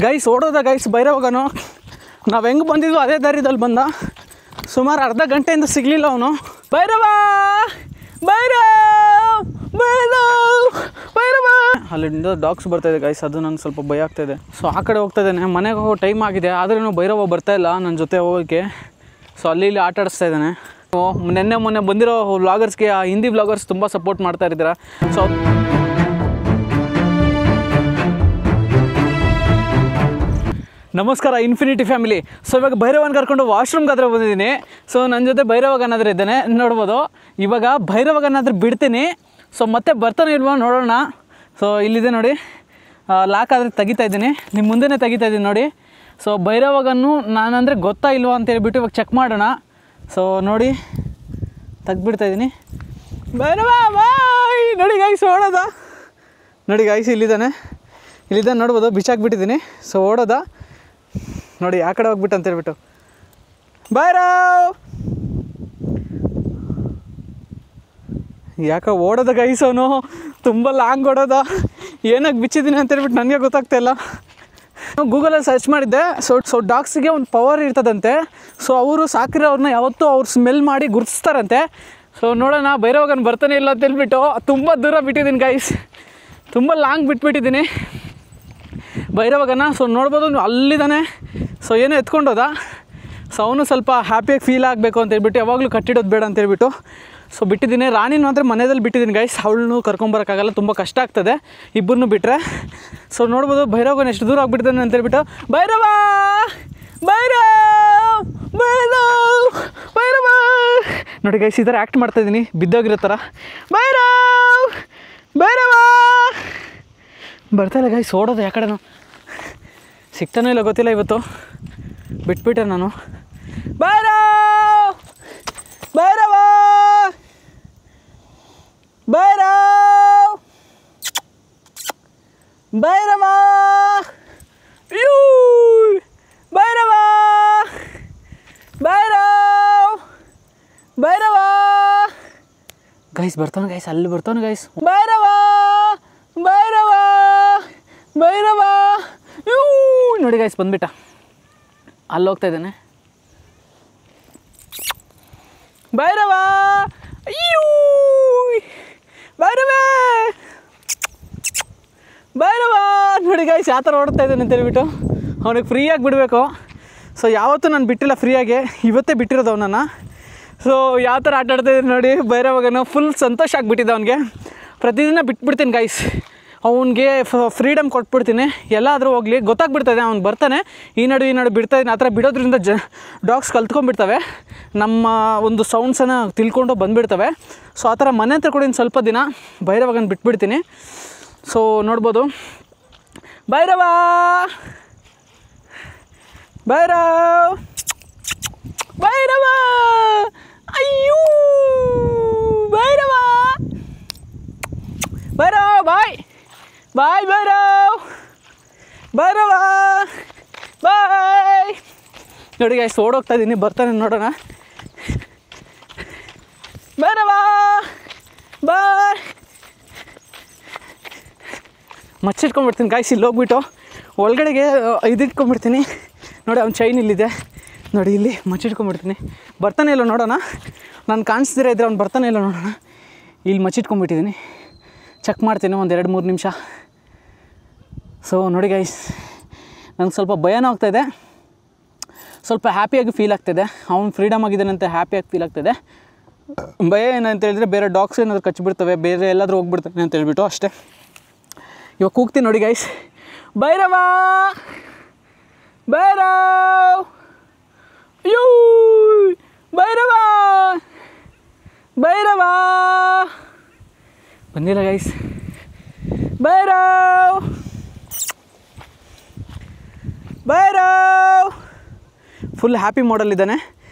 Guys ಓಡೋದ guys ಭೈರವಗನು. ನಾವು ಹೆಂಗೆ ಬಂದಿದ್ವು ಅದೇ ದಾರಿದಲ್ಲಿ ಬಂದ. ಸುಮಾರು ಅರ್ಧ ಗಂಟೆಯಿಂದ ಸಿಗಲಿಲ್ಲ ಅವನು. ಭೈರವ ಭೈರವ್ ಭೈರವ್ ಭೈರವ. ಅಲ್ಲಿಂದ ಡಾಗ್ಸ್ ಬರ್ತಾಯಿದೆ ಗೈಸ್, ಅದು ನನಗೆ ಸ್ವಲ್ಪ ಭಯ ಆಗ್ತಾಯಿದೆ. ಸೊ ಆ ಕಡೆ ಹೋಗ್ತಾ ಇದ್ದಾನೆ. ಮನೆಗೆ ಹೋಗೋ ಟೈಮ್ ಆಗಿದೆ, ಆದ್ರೂ ಭೈರವ ಬರ್ತಾಯಿಲ್ಲ ನನ್ನ ಜೊತೆ ಹೋಗೋಕ್ಕೆ. ಸೊ ಅಲ್ಲಿ ಇಲ್ಲಿ ಆಟ ಆಡಿಸ್ತಾ ಇದ್ದಾನೆ. ಮೊನ್ನೆ ಬಂದಿರೋ ವ್ಲಾಗರ್ಸ್ಗೆ, ಆ ಹಿಂದಿ ವ್ಲಾಗರ್ಸ್ ತುಂಬ ಸಪೋರ್ಟ್ ಮಾಡ್ತಾ ಇದ್ದೀರಾ. ಸೊ ನಮಸ್ಕಾರ ಇನ್ಫಿನಿಟಿ ಫ್ಯಾಮಿಲಿ. ಸೊ ಇವಾಗ ಭೈರವನ ಕರ್ಕೊಂಡು ವಾಶ್ರೂಮ್ಗಾದ್ರೆ ಬಂದಿದ್ದೀನಿ. ಸೊ ನನ್ನ ಜೊತೆ ಭೈರವಗನಾದ್ರೆ ಇದ್ದಾನೆ, ನೋಡ್ಬೋದು. ಇವಾಗ ಭೈರವಗನಾದ್ರೆ ಬಿಡ್ತೀನಿ. ಸೊ ಮತ್ತೆ ಬರ್ತಾನೆ ಇಲ್ವಾ ನೋಡೋಣ. ಸೊ ಇಲ್ಲಿದೆ ನೋಡಿ, ಲಾಕ್ ಆದರೆ ತೆಗಿತಾ ಇದ್ದೀನಿ, ನಿಮ್ಮ ಮುಂದೆನೇ ತೆಗಿತಾ ಇದ್ದೀನಿ ನೋಡಿ. ಸೊ ಭೈರವಗನ್ನು ನಾನಂದರೆ ಗೊತ್ತಾ ಇಲ್ವಾ ಅಂತ ಹೇಳ್ಬಿಟ್ಟು ಇವಾಗ ಚೆಕ್ ಮಾಡೋಣ. ಸೊ ನೋಡಿ ತೆಗ್ದುಬಿಡ್ತಾ ಇದ್ದೀನಿ. ಭೈರವ ಬಾಯ್ ನೋಡಿ ಗೈಸ್, ಓಡೋದ ನೋಡಿ ಗೈಸ್, ಇಲ್ಲಿದ್ದಾನೆ ನೋಡ್ಬೋದು. ಬಿಚ್ಚಾಕ್ಬಿಟ್ಟಿದ್ದೀನಿ. ಸೊ ಓಡೋದ ನೋಡಿ, ಆ ಕಡೆ ಹೋಗ್ಬಿಟ್ಟು ಅಂತ ಹೇಳ್ಬಿಟ್ಟು. ಭೈರವ್ ಯಾಕೆ ಓಡೋದ ಗೈಸ್, ಅವನು ತುಂಬ ಲಾಂಗ್ ಓಡೋದ. ಏನಕ್ಕೆ ಬಿಚ್ಚಿದ್ದೀನಿ ಅಂತ ಹೇಳ್ಬಿಟ್ಟು ನನಗೆ ಗೊತ್ತಾಗ್ತಾ ಇಲ್ಲ. ಗೂಗಲಲ್ಲಿ ಸರ್ಚ್ ಮಾಡಿದ್ದೆ. ಸೊ ಡಾಗ್ಸಿಗೆ ಒಂದು ಪವರ್ ಇರ್ತದಂತೆ. ಸೊ ಅವರು ಸಾಕಿರೋರನ್ನ ಯಾವತ್ತೂ ಅವ್ರು ಸ್ಮೆಲ್ ಮಾಡಿ ಗುರುತಿಸ್ತಾರಂತೆ. ಸೊ ನೋಡೋಣ ಭೈರವಗನ್ ಬರ್ತಾನೆ ಇಲ್ಲ ಅಂತ ಹೇಳ್ಬಿಟ್ಟು ತುಂಬ ದೂರ ಬಿಟ್ಟಿದ್ದೀನಿ ಗೈಸ್, ತುಂಬ ಲಾಂಗ್ ಬಿಟ್ಬಿಟ್ಟಿದ್ದೀನಿ ಭೈರವಗನ. ಸೊ ನೋಡ್ಬೋದು ಅಲ್ಲಿದ್ದಾನೆ. ಸೊ ಏನೋ ಎತ್ಕೊಂಡೋದ. ಸೊ ಅವನು ಸ್ವಲ್ಪ ಹ್ಯಾಪಿಯಾಗಿ ಫೀಲ್ ಆಗಬೇಕು ಅಂತ ಹೇಳ್ಬಿಟ್ಟು, ಯಾವಾಗಲೂ ಕಟ್ಟಿಡೋದು ಬೇಡ ಅಂತ ಹೇಳ್ಬಿಟ್ಟು ಸೊ ಬಿಟ್ಟಿದ್ದೀನಿ. ರಾಣಿನ ಮಾತ್ರ ಮನೆಯಲ್ಲಿ ಬಿಟ್ಟಿದ್ದೀನಿ ಗೈಸ್, ಅವಳನ್ನು ಕರ್ಕೊಂಬರೋಕ್ಕಾಗಲ್ಲ, ತುಂಬ ಕಷ್ಟ ಆಗ್ತದೆ ಇಬ್ಬರನ್ನೂ ಬಿಟ್ಟರೆ. ಸೊ ನೋಡ್ಬೋದು ಭೈರವಗನ ಎಷ್ಟು ದೂರ ಆಗಿಬಿಟ್ಟಿದ್ದಾನೆ ಅಂತ ಹೇಳ್ಬಿಟ್ಟು. ಭೈರವ ಭೈರವ್ ಭೈರವ್ ಭೈರವ ನೋಡಿ ಗೈಸ್, ಈ ಥರ ಆ್ಯಕ್ಟ್ ಮಾಡ್ತಾಯಿದ್ದೀನಿ ಬಿದ್ದೋಗಿರೋ ಥರ. ಭೈರವ್ ಭೈರವ ಬರ್ತಾಯಿಲ್ಲ ಗೈಸ್, ಓಡೋದು ಯಾಕಡೆನೋ ಸಿಗ್ತಾನೋ ಇಲ್ಲ ಗೊತ್ತಿಲ್ಲ. ಇವತ್ತು ಬಿಟ್ಬಿಟ್ಟೆ ನಾನು. ಭೈರವ್ ಭೈರವ ಭೈರವ್ ಭೈರವ ಯೂ ಭೈರವ ಭೈರವ್ ಭೈರವ ಗೈಸ್ ಬರ್ತಾನೆ ಗೈಸ್, ಅಲ್ಲಿ ಬರ್ತಾನೆ ಗೈಸ್. ಭೈರವ ಭೈರವ ಭೈರವ ಯೂ ನೋಡಿ ಗೈಸ್ ಬಂದ್ಬಿಟ್ಟ, ಅಲ್ಲಿ ಹೋಗ್ತಾ ಇದ್ದಾನೆ. ಭೈರವ ಅಯ್ಯೂ ಭೈರವ ಭೈರವ ನೋಡಿ ಗೈಸ್ ಯಾವ ಥರ ಓಡ್ತಾ ಇದ್ದಾನೆ ಅಂತ ಹೇಳ್ಬಿಟ್ಟು. ಅವನಿಗೆ ಫ್ರೀಯಾಗಿ ಬಿಡಬೇಕು. ಸೊ ಯಾವತ್ತೂ ನಾನು ಬಿಟ್ಟಿಲ್ಲ ಫ್ರೀಯಾಗಿ, ಇವತ್ತೇ ಬಿಟ್ಟಿರೋದು ಅವನನ್ನು. ಸೊ ಯಾವ ಥರ ಆಟ ಆಡ್ತಾಯಿದ್ದೀನಿ ನೋಡಿ ಭೈರವಗನು. ಫುಲ್ ಸಂತೋಷ ಆಗಿಬಿಟ್ಟಿದ್ದೆ ಅವನಿಗೆ. ಪ್ರತಿದಿನ ಬಿಟ್ಬಿಡ್ತೀನಿ ಗೈಸ್, ಅವನಿಗೆ ಫ್ರೀಡಮ್ ಕೊಟ್ಬಿಡ್ತೀನಿ. ಎಲ್ಲಾದರೂ ಹೋಗಲಿ ಗೊತ್ತಾಗ್ಬಿಡ್ತದೆ ಅವ್ನು ಬರ್ತಾನೆ, ಈ ನಡು ಬಿಡ್ತಾಯಿದ್ದೀನಿ. ಆ ಥರ ಬಿಡೋದ್ರಿಂದ ಡಾಗ್ಸ್ ಕಲ್ತ್ಕೊಂಡ್ಬಿಡ್ತವೆ, ನಮ್ಮ ಒಂದು ಸೌಂಡ್ಸನ್ನು ತಿಳ್ಕೊಂಡು ಬಂದುಬಿಡ್ತವೆ. ಸೊ ಆ ಥರ ಮನೆ ಹತ್ರ ಕೂಡ ಇನ್ನು ಸ್ವಲ್ಪ ದಿನ ಭೈರವಗನ ಬಿಟ್ಬಿಡ್ತೀನಿ. ಸೊ ನೋಡ್ಬೋದು ಭೈರವ ಭೈರವ್ ಭೈರವ ಅಯ್ಯೂ ಭೈರವ ಭೈರವ್ ಬಾಯ್ ಬಾಯ್ ಭೈರವ್ ಭೈರವ ಬಾಯ್ ನೋಡಿ ಗೈಸ್ ಓಡೋಗ್ತಾ ಇದ್ದೀನಿ, ಬರ್ತಾನೆ ನೋಡೋಣ. ಭೈರವ ಬಾಯ್ ಮಚ್ಚಿಟ್ಕೊಂಡ್ಬಿಡ್ತೀನಿ ಗೈಸ್. ಇಲ್ಲಿ ಹೋಗ್ಬಿಟ್ಟು ಒಳಗಡೆಗೆ ಇದಿಟ್ಕೊಂಡ್ಬಿಡ್ತೀನಿ ನೋಡಿ. ಅವ್ನ ಚೈನ್ ಇಲ್ಲಿದೆ ನೋಡಿ, ಇಲ್ಲಿ ಮಚ್ಚಿಟ್ಕೊಂಡ್ಬಿಡ್ತೀನಿ. ಬರ್ತಾನೆ ಇಲ್ಲ ನೋಡೋಣ, ನಾನು ಕಾಣಿಸ್ದಿರ ಇದ್ದರೆ ಅವ್ನು ಬರ್ತಾನೆ ಇಲ್ಲ ನೋಡೋಣ. ಇಲ್ಲಿ ಮಚ್ಚಿಟ್ಕೊಂಡ್ಬಿಟ್ಟಿದ್ದೀನಿ, ಚೆಕ್ ಮಾಡ್ತೀನಿ ಒಂದು 2-3 ನಿಮಿಷ. ಸೊ ನೋಡಿ ಗೈಸ್, ನನಗೆ ಸ್ವಲ್ಪ ಭಯನೂ ಆಗ್ತಾಯಿದೆ, ಸ್ವಲ್ಪ ಹ್ಯಾಪಿಯಾಗಿ ಫೀಲ್ ಆಗ್ತಾಯಿದೆ. ಅವ್ನು ಫ್ರೀಡಮ್ ಆಗಿದ್ದಾನೆ ಅಂತ ಹ್ಯಾಪಿಯಾಗಿ ಫೀಲ್ ಆಗ್ತಾಯಿದೆ. ಭಯ ಏನಂತ ಹೇಳಿದ್ರೆ ಬೇರೆ ಡಾಗ್ಸ್ ಏನಾದರೂ ಕಚ್ಚಿಬಿಡ್ತವೆ, ಬೇರೆ ಎಲ್ಲಾದರೂ ಹೋಗ್ಬಿಡ್ತಾನೆ ಅಂತ ಹೇಳ್ಬಿಟ್ಟು ಅಷ್ಟೇ. ಇವಾಗ ಕೂಗ್ತೀನಿ ನೋಡಿ ಗೈಸ್. ಭೈರವ ಭೈರವ್ ಯೂ ಭೈರವ ಭೈರವ ಬಂದಿಲ್ಲ guys. Bhairav Bhairav full happy ಮಾಡಲ್ಲಿದ್ದಾನೆ.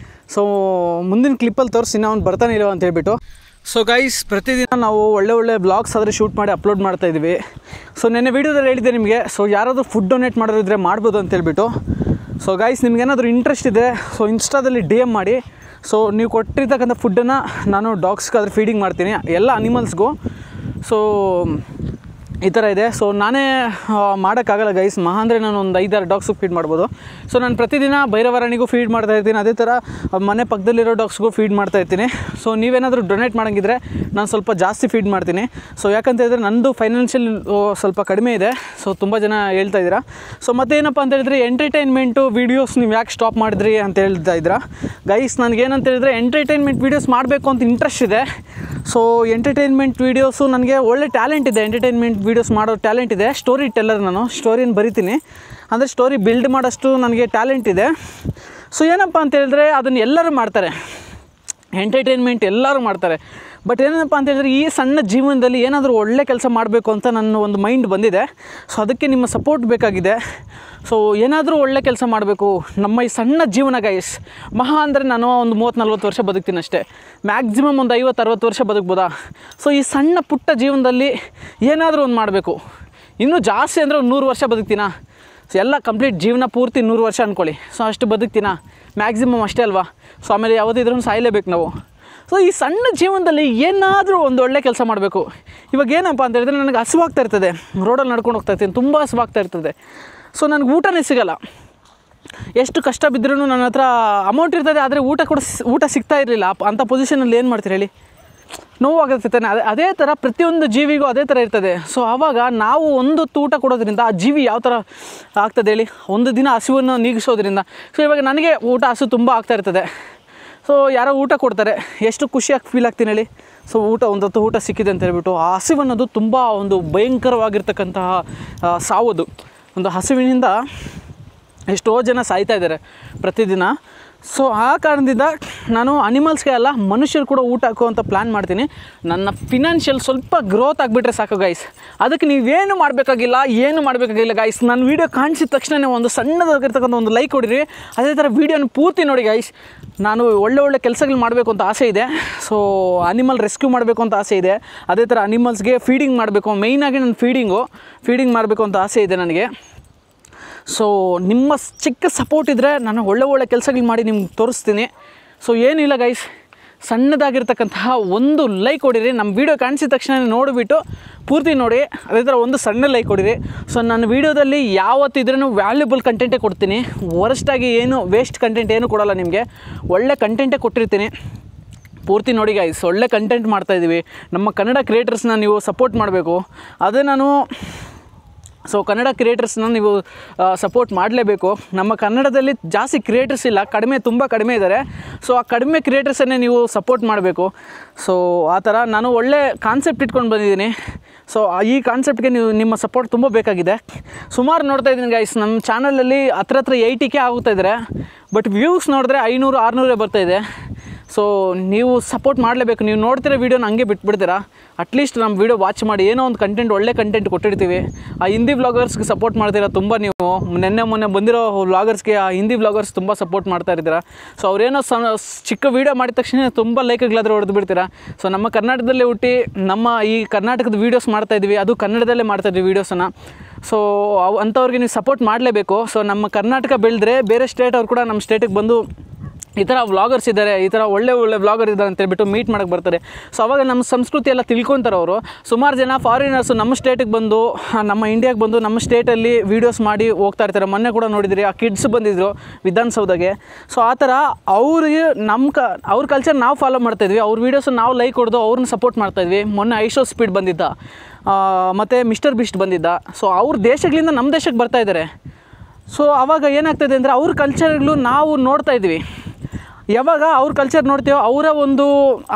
ಸೊ ಮುಂದಿನ ಕ್ಲಿಪ್ಪಲ್ಲಿ ತೋರಿಸಿ ಅವ್ನು ಬರ್ತಾನೆ ಇಲ್ಲವ ಅಂತ ಹೇಳ್ಬಿಟ್ಟು. ಸೊ ಗೈಸ್, ಪ್ರತಿದಿನ ನಾವು ಒಳ್ಳೆ ಬ್ಲಾಗ್ಸ್ ಆದರೆ ಶೂಟ್ ಮಾಡಿ ಅಪ್ಲೋಡ್ ಮಾಡ್ತಾಯಿದ್ವಿ. ಸೊ ನೆನ್ನೆ ವೀಡಿಯೋದಲ್ಲಿ ಹೇಳಿದ್ದೆ ನಿಮಗೆ, ಸೊ ಯಾರಾದರೂ ಫುಡ್ ಡೊನೇಟ್ ಮಾಡೋದಿದ್ರೆ ಮಾಡ್ಬೋದು ಅಂತ ಹೇಳ್ಬಿಟ್ಟು. ಸೊ ಗೈಸ್, ನಿಮ್ಗೇನಾದರೂ ಇಂಟ್ರೆಸ್ಟ್ ಇದೆ ಸೊ ಇನ್ಸ್ಟಾದಲ್ಲಿ DM ಮಾಡಿ. ಸೊ ನೀವು ಕೊಟ್ಟಿರ್ತಕ್ಕಂಥ ಫುಡ್ಡನ್ನು ನಾನು ಡಾಗ್ಸ್ಗಾದ್ರೆ ಫೀಡಿಂಗ್ ಮಾಡ್ತೀನಿ, ಎಲ್ಲ ಅನಿಮಲ್ಸ್ಗೂ. ಸೊ ಈ ಥರ ಇದೆ. ಸೊ ನಾನೇ ಮಾಡೋಕ್ಕಾಗಲ್ಲ ಗೈಸ್, ಮಹಾ ಅಂದರೆ ನಾನು ಒಂದು 5-6 ಡಾಗ್ಸಿಗೆ ಫೀಡ್ ಮಾಡ್ಬೋದು. ಸೊ ನಾನು ಪ್ರತಿದಿನ ಭೈರವರಾಣಿಗೂ ಫೀಡ್ ಮಾಡ್ತಾಯಿರ್ತೀನಿ, ಅದೇ ಥರ ಮನೆ ಪಕ್ಕದಲ್ಲಿರೋ ಡಾಗ್ಸ್ಗೂ ಫೀಡ್ ಮಾಡ್ತಾಯಿರ್ತೀನಿ. ಸೊ ನೀವೇನಾದರೂ ಡೊನೇಟ್ ಮಾಡೋಂಗಿದ್ರೆ ನಾನು ಸ್ವಲ್ಪ ಜಾಸ್ತಿ ಫೀಡ್ ಮಾಡ್ತೀನಿ. ಸೊ ಯಾಕಂತ ಹೇಳಿದ್ರೆ ನಂದು ಫೈನಾನ್ಷಿಯಲ್ ಸ್ವಲ್ಪ ಕಡಿಮೆ ಇದೆ. ಸೊ ತುಂಬ ಜನ ಹೇಳ್ತಾ ಇದ್ದೀರಾ. ಸೊ ಮತ್ತೇನಪ್ಪ ಅಂತ ಹೇಳಿದ್ರೆ ಎಂಟರ್ಟೈನ್ಮೆಂಟು ವೀಡಿಯೋಸ್ ನೀವು ಯಾಕೆ ಸ್ಟಾಪ್ ಮಾಡಿದ್ರಿ ಅಂತ ಹೇಳ್ತಾ ಇದ್ದೀರಾ ಗೈಸ್. ನನಗೇನಂತ ಹೇಳಿದ್ರೆ ಎಂಟರ್ಟೈನ್ಮೆಂಟ್ ವೀಡಿಯೋಸ್ ಮಾಡಬೇಕು ಅಂತ ಇಂಟ್ರೆಸ್ಟ್ ಇದೆ. ಸೊ ಎಂಟರ್ಟೈನ್ಮೆಂಟ್ ವೀಡಿಯೋಸು ನನಗೆ ಒಳ್ಳೆ ಟ್ಯಾಲೆಂಟ್ ಇದೆ, ಎಂಟರ್ಟೈನ್ಮೆಂಟ್ ವೀಡಿಯೋಸ್ ಮಾಡೋ ಟ್ಯಾಲೆಂಟ್ ಇದೆ. ಸ್ಟೋರಿ ಟೆಲ್ಲರ್, ನಾನು ಸ್ಟೋರಿನ ಬರಿತೀನಿ, ಅಂದರೆ ಸ್ಟೋರಿ ಬಿಲ್ಡ್ ಮಾಡೋಷ್ಟು ನನಗೆ ಟ್ಯಾಲೆಂಟ್ ಇದೆ. ಸೊ ಏನಪ್ಪ ಅಂತ ಹೇಳಿದ್ರೆ ಅದನ್ನು ಎಲ್ಲರೂ ಮಾಡ್ತಾರೆ, ಎಂಟರ್ಟೈನ್ಮೆಂಟ್ ಎಲ್ಲರೂ ಮಾಡ್ತಾರೆ. ಬಟ್ ಏನಪ್ಪ ಅಂತ ಹೇಳಿದ್ರೆ ಈ ಸಣ್ಣ ಜೀವನದಲ್ಲಿ ಏನಾದರೂ ಒಳ್ಳೆ ಕೆಲಸ ಮಾಡಬೇಕು ಅಂತ ನನ್ನ ಒಂದು ಮೈಂಡ್ ಬಂದಿದೆ. ಸೊ ಅದಕ್ಕೆ ನಿಮ್ಮ ಸಪೋರ್ಟ್ ಬೇಕಾಗಿದೆ. ಸೊ ಏನಾದರೂ ಒಳ್ಳೆ ಕೆಲಸ ಮಾಡಬೇಕು ನಮ್ಮ ಈ ಸಣ್ಣ ಜೀವನ ಗೈಸ್. ಮಹಾ ಅಂದರೆ ನಾನು ಒಂದು 30-40 ವರ್ಷ ಬದುಕ್ತೀನಿ ಅಷ್ಟೇ, ಮ್ಯಾಕ್ಸಿಮಮ್ ಒಂದು 50-60 ವರ್ಷ ಬದುಕ್ಬೋದಾ. ಸೊ ಈ ಸಣ್ಣ ಪುಟ್ಟ ಜೀವನದಲ್ಲಿ ಏನಾದರೂ ಒಂದು ಮಾಡಬೇಕು. ಇನ್ನೂ ಜಾಸ್ತಿ ಅಂದರೆ ಒಂದು 100 ವರ್ಷ ಬದುಕ್ತೀನಾ? ಸೊ ಎಲ್ಲ ಕಂಪ್ಲೀಟ್ ಜೀವನ ಪೂರ್ತಿ 100 ವರ್ಷ ಅಂದ್ಕೊಳ್ಳಿ. ಸೊ ಅಷ್ಟು ಬದುಕ್ತೀನಾ? ಮ್ಯಾಕ್ಸಿಮಮ್ ಅಷ್ಟೇ ಅಲ್ವಾ. ಸೊ ಆಮೇಲೆ ಯಾವುದಿದ್ರೂ ಸಾಯಲೇಬೇಕು ನಾವು. ಸೊ ಈ ಸಣ್ಣ ಜೀವನದಲ್ಲಿ ಏನಾದರೂ ಒಂದು ಒಳ್ಳೆ ಕೆಲಸ ಮಾಡಬೇಕು. ಇವಾಗ ಏನಪ್ಪ ಅಂತ ಹೇಳಿದ್ರೆ ನನಗೆ ಹಸಿವಾಗ್ತಾ ಇರ್ತದೆ, ರೋಡಲ್ಲಿ ನಡ್ಕೊಂಡು ಹೋಗ್ತಾ ಇರ್ತೀನಿ, ತುಂಬ ಹಸಿವಾಗ್ತಾ ಇರ್ತದೆ. ಸೊ ನನಗೆ ಊಟನೇ ಸಿಗೋಲ್ಲ. ಎಷ್ಟು ಕಷ್ಟ ಬಿದ್ದರೂ ನನ್ನ ಹತ್ರ ಅಮೌಂಟ್ ಇರ್ತದೆ, ಆದರೆ ಊಟ ಸಿಗ್ತಾ ಇರಲಿಲ್ಲ. ಅಂಥ ಪೊಸಿಷನಲ್ಲಿ ಏನು ಮಾಡ್ತೀರಿ ಹೇಳಿ? ನೋವಾಗುತ್ತೆ. ಅದೇ ಥರ ಪ್ರತಿಯೊಂದು ಜೀವಿಗೂ ಅದೇ ಥರ ಇರ್ತದೆ. ಸೊ ಆವಾಗ ನಾವು ಒಂದು ಊಟ ಕೊಡೋದ್ರಿಂದ ಆ ಜೀವಿ ಯಾವ ಥರ ಆಗ್ತದೆ ಹೇಳಿ? ಒಂದು ದಿನ ಹಸಿವನ್ನು ನೀಗಿಸೋದ್ರಿಂದ. ಸೊ ಇವಾಗ ನನಗೆ ಹಸು ತುಂಬ ಆಗ್ತಾ ಇರ್ತದೆ. ಸೊ ಯಾರೋ ಊಟ ಕೊಡ್ತಾರೆ, ಎಷ್ಟು ಖುಷಿಯಾಗಿ ಫೀಲ್ ಆಗ್ತೀನಿ ಹೇಳಿ. ಸೊ ಒಂದು ಹೊತ್ತು ಊಟ ಸಿಕ್ಕಿದೆ ಅಂತ ಹೇಳ್ಬಿಟ್ಟು ಆ ಹಸಿವನ್ನೋದು ತುಂಬ ಒಂದು ಭಯಂಕರವಾಗಿರ್ತಕ್ಕಂತಹ ಸಾವದು. ಒಂದು ಹಸಿವಿನಿಂದ ಎಷ್ಟೋ ಜನ ಸಾಯ್ತಾ ಇದ್ದಾರೆ ಪ್ರತಿದಿನ. ಸೊ ಆ ಕಾರಣದಿಂದ ನಾನು ಅನಿಮಲ್ಸ್ಗೆ ಅಲ್ಲ, ಮನುಷ್ಯರು ಕೂಡ ಊಟ ಹಾಕುವಂಥ ಪ್ಲ್ಯಾನ್ ಮಾಡ್ತೀನಿ. ನನ್ನ ಫಿನಾನ್ಷಿಯಲ್ ಸ್ವಲ್ಪ ಗ್ರೋತ್ ಆಗಿಬಿಟ್ರೆ ಸಾಕು ಗೈಸ್. ಅದಕ್ಕೆ ನೀವೇನು ಮಾಡಬೇಕಾಗಿಲ್ಲ ಗೈಸ್. ನನ್ನ ವೀಡಿಯೋ ಕಾಣಿಸಿದ ತಕ್ಷಣ ಒಂದು ಸಣ್ಣದಾಗಿರ್ತಕ್ಕಂಥ ಒಂದು ಲೈಕ್ ಕೊಡಿರಿ. ಅದೇ ಥರ ವೀಡಿಯೋನ ಪೂರ್ತಿ ನೋಡಿ ಗೈಸ್. ನಾನು ಒಳ್ಳೆ ಕೆಲಸಗಳು ಮಾಡಬೇಕು ಅಂತ ಆಸೆ ಇದೆ. ಸೊ ಅನಿಮಲ್ ರೆಸ್ಕ್ಯೂ ಮಾಡಬೇಕು ಅಂತ ಆಸೆ ಇದೆ. ಅದೇ ಥರ ಅನಿಮಲ್ಸ್ಗೆ ಫೀಡಿಂಗ್ ಮಾಡಬೇಕು, ಮೇಯ್ನಾಗಿ ನಾನು ಫೀಡಿಂಗ್ ಮಾಡಬೇಕು ಅಂತ ಆಸೆ ಇದೆ ನನಗೆ. ಸೊ ನಿಮ್ಮ ಚಿಕ್ಕ ಸಪೋರ್ಟ್ ಇದ್ದರೆ ನಾನು ಒಳ್ಳೆ ಕೆಲಸಗಳು ಮಾಡಿ ನಿಮ್ಗೆ ತೋರಿಸ್ತೀನಿ. ಸೊ ಏನಿಲ್ಲ ಗೈಸ್, ಸಣ್ಣದಾಗಿರ್ತಕ್ಕಂತಹ ಒಂದು ಲೈಕ್ ಕೊಡಿರಿ. ನಮ್ಮ ವೀಡಿಯೋ ಕಾಣಿಸಿದ ತಕ್ಷಣ ನೋಡಿಬಿಟ್ಟು ಪೂರ್ತಿ ನೋಡಿ, ಅದೇ ಥರ ಒಂದು ಸಣ್ಣ ಲೈಕ್ ಕೊಡಿರಿ. ಸೊ ನನ್ನ ವೀಡಿಯೋದಲ್ಲಿ ಯಾವತ್ತಿದ್ರೂ ವ್ಯಾಲ್ಯೂಬಲ್ ಕಂಟೆಂಟೇ ಕೊಡ್ತೀನಿ. ವರಸ್ಟಾಗಿ ಏನು ವೇಸ್ಟ್ ಕಂಟೆಂಟ್ ಏನೂ ಕೊಡೋಲ್ಲ ನಿಮಗೆ, ಒಳ್ಳೆ ಕಂಟೆಂಟೇ ಕೊಟ್ಟಿರ್ತೀನಿ. ಪೂರ್ತಿ ನೋಡಿ ಗೈಸ್, ಒಳ್ಳೆ ಕಂಟೆಂಟ್ ಮಾಡ್ತಾಯಿದ್ದೀವಿ. ನಮ್ಮ ಕನ್ನಡ ಕ್ರಿಯೇಟರ್ಸ್ನ ನೀವು ಸಪೋರ್ಟ್ ಮಾಡಬೇಕು. ಅದೇ ನಾನು ಸೊ ಕನ್ನಡ ಕ್ರಿಯೇಟರ್ಸ್ನ ನೀವು ಸಪೋರ್ಟ್ ಮಾಡಲೇಬೇಕು. ನಮ್ಮ ಕನ್ನಡದಲ್ಲಿ ಜಾಸ್ತಿ ಕ್ರಿಯೇಟರ್ಸ್ ಇಲ್ಲ, ತುಂಬ ಕಡಿಮೆ ಇದ್ದಾರೆ. ಸೊ ಆ ಕಡಿಮೆ ಕ್ರಿಯೇಟರ್ಸನ್ನೇ ನೀವು ಸಪೋರ್ಟ್ ಮಾಡಬೇಕು. ಸೊ ಆ ಥರ ನಾನು ಒಳ್ಳೆ ಕಾನ್ಸೆಪ್ಟ್ ಇಟ್ಕೊಂಡು ಬಂದಿದ್ದೀನಿ. ಸೊ ಈ ಕಾನ್ಸೆಪ್ಟ್ಗೆ ನಿಮ್ಮ ಸಪೋರ್ಟ್ ತುಂಬ ಬೇಕಾಗಿದೆ. ಸುಮಾರು ನೋಡ್ತಾ ಇದ್ದೀನಿ ಗೈಸ್, ನಮ್ಮ ಚಾನಲಲ್ಲಿ ಹತ್ರ 80K ಆಗುತ್ತಾಯಿದ್ದಾರೆ. ಬಟ್ ವ್ಯೂಸ್ ನೋಡಿದ್ರೆ 500-600 ಬರ್ತಾಯಿದೆ. ಸೊ ನೀವು ಸಪೋರ್ಟ್ ಮಾಡಲೇಬೇಕು. ನೀವು ನೋಡ್ತಿರೋ ವೀಡಿಯೋನ ಹಂಗೆ ಬಿಟ್ಬಿಡ್ತೀರಾ. ಅಟ್ಲೀಸ್ಟ್ ನಮ್ಮ ವೀಡಿಯೋ ವಾಚ್ ಮಾಡಿ, ಏನೋ ಒಂದು ಒಳ್ಳೆ ಕಂಟೆಂಟ್ ಕೊಟ್ಟಿರ್ತೀವಿ. ಆ ಹಿಂದಿ ವ್ಲಾಗರ್ಸ್ಗೆ ಸಪೋರ್ಟ್ ಮಾಡ್ತೀರಾ ತುಂಬ. ನೀವು ಮೊನ್ನೆ ಬಂದಿರೋ ವ್ಲಾಗರ್ಸ್ಗೆ ಆ ಹಿಂದಿ ವ್ಲಾಗರ್ಸ್ ತುಂಬ ಸಪೋರ್ಟ್ ಮಾಡ್ತಾ ಇದ್ದೀರಾ. ಸೊ ಅವ್ರೇನೋ ಚಿಕ್ಕ ವೀಡಿಯೋ ಮಾಡಿದ ತಕ್ಷಣ ತುಂಬ ಲೈಕ್ಗಳಾದರೂ ಹೊಡೆದು ಬಿಡ್ತೀರಾ. ಸೊ ನಮ್ಮ ಕರ್ನಾಟಕದಲ್ಲೇ ಹುಟ್ಟಿ ನಮ್ಮ ಈ ಕರ್ನಾಟಕದ ವೀಡಿಯೋಸ್ ಮಾಡ್ತಾಯಿದ್ವಿ, ಅದು ಕನ್ನಡದಲ್ಲೇ ಮಾಡ್ತಾಯಿದ್ವಿ ವೀಡಿಯೋಸನ್ನು. ಸೊ ಅಂಥವ್ರಿಗೆ ನೀವು ಸಪೋರ್ಟ್ ಮಾಡಲೇಬೇಕು. ಸೊ ನಮ್ಮ ಕರ್ನಾಟಕ ಬೆಳೆದ್ರೆ ಬೇರೆ ಸ್ಟೇಟ್ ಅವ್ರು ಕೂಡ ನಮ್ಮ ಸ್ಟೇಟಿಗೆ ಬಂದು ಈ ಥರ ವ್ಲಾಗರ್ಸ್ ಇದ್ದಾರೆ, ಈ ಥರ ಒಳ್ಳೆ ವ್ಲಾಗರ್ ಇದ್ದಾರೆ ಅಂತೇಳ್ಬಿಟ್ಟು ಮೀಟ್ ಮಾಡೋಕ್ಕೆ ಬರ್ತಾರೆ. ಸೊ ಅವಾಗ ನಮ್ಮ ಸಂಸ್ಕೃತಿ ಎಲ್ಲ ತಿಳ್ಕೊತಾರೆ ಅವರು. ಸುಮಾರು ಜನ ಫಾರಿನರ್ಸು ನಮ್ಮ ಸ್ಟೇಟಿಗೆ ಬಂದು, ನಮ್ಮ ಇಂಡಿಯಾಗೆ ಬಂದು ನಮ್ಮ ಸ್ಟೇಟಲ್ಲಿ ವೀಡಿಯೋಸ್ ಮಾಡಿ ಹೋಗ್ತಾ ಇರ್ತಾರೆ. ಮೊನ್ನೆ ಕೂಡ ನೋಡಿದಿರಿ, ಆ ಕಿಡ್ಸ್ ಬಂದಿದ್ದರು ವಿಧಾನಸೌಧಗೆ. ಸೊ ಆ ಥರ ಅವ್ರಿಗೆ ಅವ್ರ ಕಲ್ಚರ್ ನಾವು ಫಾಲೋ ಮಾಡ್ತಾಯಿದ್ವಿ. ಅವ್ರ ವೀಡಿಯೋಸನ್ನು ನಾವು ಲೈಕ್ ಹೊಡೆದು ಅವ್ರನ್ನ ಸಪೋರ್ಟ್ ಮಾಡ್ತಾಯಿದ್ವಿ. ಮೊನ್ನೆ ಐಶೋ ಸ್ಪೀಡ್ ಬಂದಿದ್ದ, ಮತ್ತು ಮಿಸ್ಟರ್ ಬಿಸ್ಟ್ ಬಂದಿದ್ದ. ಸೊ ಅವ್ರ ದೇಶಗಳಿಂದ ನಮ್ಮ ದೇಶಕ್ಕೆ ಬರ್ತಾಯಿದ್ದಾರೆ. ಸೊ ಆವಾಗ ಏನಾಗ್ತದೆ ಅಂದರೆ ಅವ್ರ ಕಲ್ಚರ್ಗಳು ನಾವು ನೋಡ್ತಾ ಇದ್ವಿ. ಯಾವಾಗ ಅವ್ರ ಕಲ್ಚರ್ ನೋಡ್ತೀವೋ ಅವರ ಒಂದು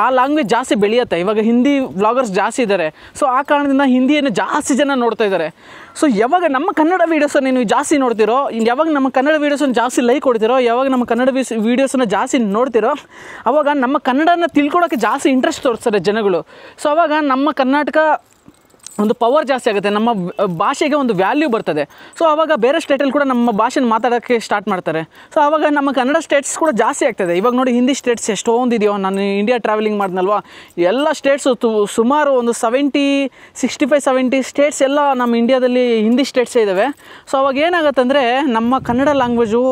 ಆ ಲ್ಯಾಂಗ್ವೇಜ್ ಜಾಸ್ತಿ ಬೆಳೆಯುತ್ತೆ. ಇವಾಗ ಹಿಂದಿ ವ್ಲಾಗರ್ಸ್ ಜಾಸ್ತಿ ಇದ್ದಾರೆ. ಸೊ ಆ ಕಾರಣದಿಂದ ಹಿಂದಿಯನ್ನು ಜಾಸ್ತಿ ಜನ ನೋಡ್ತಾ ಇದ್ದಾರೆ. ಸೊ ಯಾವಾಗ ನಮ್ಮ ಕನ್ನಡ ವೀಡಿಯೋಸನ್ನು ನೀವು ಜಾಸ್ತಿ ನೋಡ್ತಿರೋ, ಯಾವಾಗ ನಮ್ಮ ಕನ್ನಡ ವೀಡಿಯೋಸನ್ನು ಜಾಸ್ತಿ ಲೈಕ್ ಕೊಡ್ತಿರೋ, ಯಾವಾಗ ನಮ್ಮ ಕನ್ನಡ ವೀಡಿಯೋಸನ್ನು ಜಾಸ್ತಿ ನೋಡ್ತಿರೋ, ಆವಾಗ ನಮ್ಮ ಕನ್ನಡನ ತಿಳ್ಕೊಳ್ಳೋಕ್ಕೆ ಜಾಸ್ತಿ ಇಂಟ್ರೆಸ್ಟ್ ತೋರಿಸ್ತಾರೆ ಜನಗಳು. ಸೊ ಆವಾಗ ನಮ್ಮ ಕರ್ನಾಟಕ ಒಂದು ಪವರ್ ಜಾಸ್ತಿ ಆಗುತ್ತೆ, ನಮ್ಮ ಭಾಷೆಗೆ ಒಂದು ವ್ಯಾಲ್ಯೂ ಬರ್ತದೆ. ಸೊ ಆವಾಗ ಬೇರೆ ಸ್ಟೇಟಲ್ಲಿ ಕೂಡ ನಮ್ಮ ಭಾಷೆನ ಮಾತಾಡೋಕ್ಕೆ ಸ್ಟಾರ್ಟ್ ಮಾಡ್ತಾರೆ. ಸೊ ಆವಾಗ ನಮ್ಮ ಕನ್ನಡ ಸ್ಟೇಟ್ಸ್ ಕೂಡ ಜಾಸ್ತಿ ಆಗ್ತದೆ. ಇವಾಗ ನೋಡಿ, ಹಿಂದಿ ಸ್ಟೇಟ್ಸ್ ಎಷ್ಟೊಂದು ಇದೆಯೋ. ನಾನು ಇಂಡಿಯಾ ಟ್ರಾವೆಲಿಂಗ್ ಮಾಡಿದ್ನಲ್ವ, ಎಲ್ಲ ಸ್ಟೇಟ್ಸು ಸುಮಾರು ಒಂದು 65-70 ಸ್ಟೇಟ್ಸ್ ಎಲ್ಲ ನಮ್ಮ ಇಂಡಿಯಾದಲ್ಲಿ ಹಿಂದಿ ಸ್ಟೇಟ್ಸೇ ಇದ್ದಾವೆ. ಸೊ ಅವಾಗ ಏನಾಗುತ್ತೆ ಅಂದರೆ ನಮ್ಮ ಕನ್ನಡ ಲ್ಯಾಂಗ್ವೇಜು